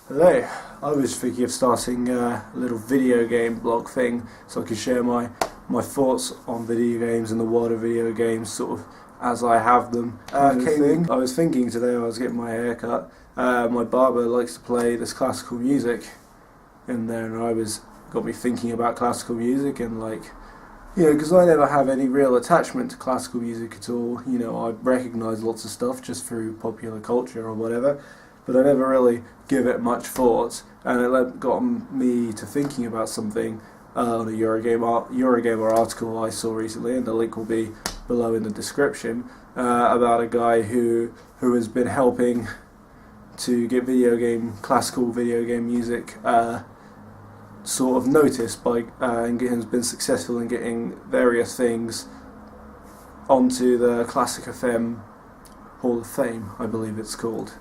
Hello, I was thinking of starting a little video game blog thing so I could share my thoughts on video games and the world of video games sort of as I have them. I was thinking today I was getting my hair cut, my barber likes to play this classical music in there, and got me thinking about classical music and because I never have any real attachment to classical music at all. I recognise lots of stuff just through popular culture or whatever, but I never really give it much thought, and it got me to thinking about something on a Eurogamer article I saw recently, and the link will be below in the description, about a guy who has been helping to get classical video game music sort of noticed and has been successful in getting various things onto the Classic FM Hall of Fame, I believe it's called,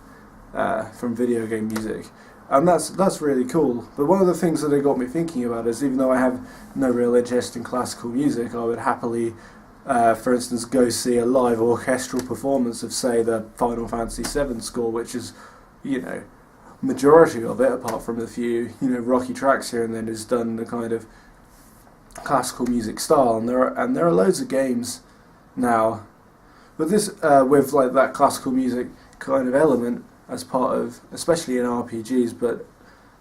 from video game music, and that's really cool. But one of the things that it got me thinking about is, even though I have no real interest in classical music, I would happily, for instance, go see a live orchestral performance of, say, the Final Fantasy VII score, which is, majority of it, apart from a few, rocky tracks here and then, is done in the kind of classical music style, and there are loads of games now, but this with that classical music kind of element as part of, especially in RPGs, but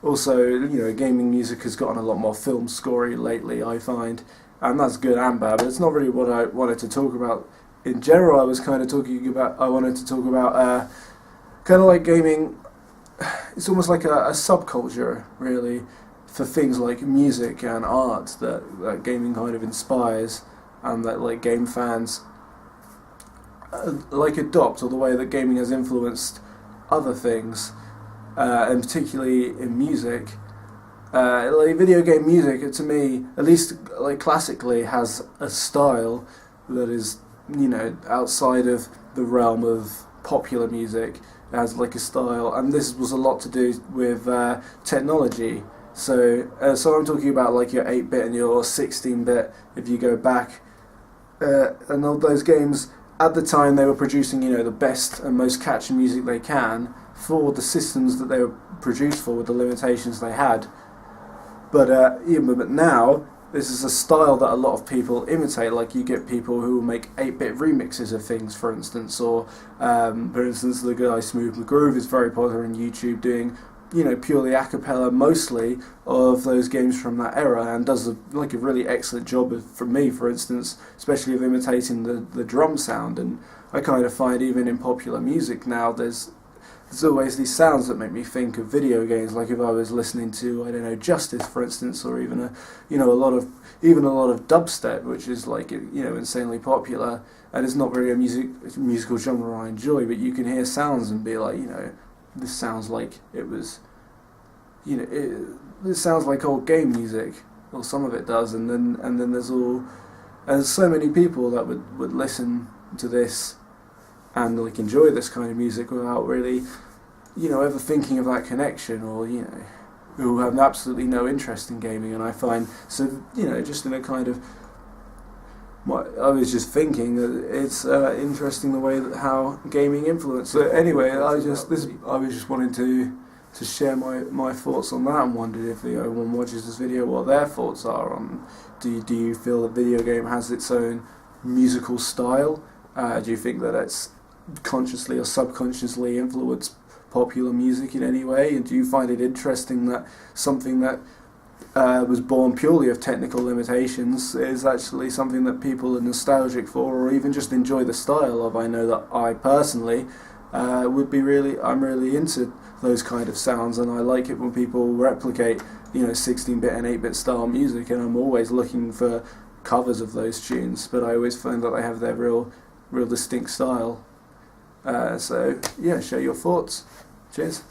also gaming music has gotten a lot more film scoring lately, I find, and that's good and bad. But it's not really what I wanted to talk about. In general, I wanted to talk about kind of like gaming. It's almost like a subculture, really, for things like music and art that gaming kind of inspires, and that game fans adopt, or the way that gaming has influenced other things, and particularly in music. Video game music, to me, at least classically, has a style that is outside of the realm of popular music. It has a style, and this was a lot to do with technology. So I'm talking about your 8-bit and your 16-bit. If you go back, and all those games at the time, they were producing the best and most catchy music they can for the systems that they were produced for, with the limitations they had. But now, this is a style that a lot of people imitate. You get people who will make 8-bit remixes of things, for instance, or for instance, the guy Smooth McGroove is very popular on YouTube doing purely a cappella, mostly, of those games from that era, and does a really excellent job for me, for instance, especially of imitating the drum sound. And I kind of find, even in popular music now, there's always these sounds that make me think of video games. Like if I was listening to, I don't know, Justice, for instance, or even a lot of dubstep, which is insanely popular, and it's not really a musical genre I enjoy, but you can hear sounds and be like, this sounds like it was, this sounds like old game music, or some of it does, and then there's so many people that would listen to this and enjoy this kind of music without really, ever thinking of that connection, or who have absolutely no interest in gaming. And I find, just in a kind of, I was just thinking that it's interesting the way that how gaming influences. So anyway, I was just wanting to share my thoughts on that, and wondered if anyone watches this video what their thoughts are on. Do you feel that video game has its own musical style? Do you think that it's consciously or subconsciously influenced popular music in any way? And do you find it interesting that something that was born purely of technical limitations is actually something that people are nostalgic for, or even just enjoy the style of? I know that I personally I'm really into those kind of sounds, and I like it when people replicate 16-bit and 8-bit style music, and I'm always looking for covers of those tunes, but I always find that they have their real distinct style. So yeah, share your thoughts. Cheers.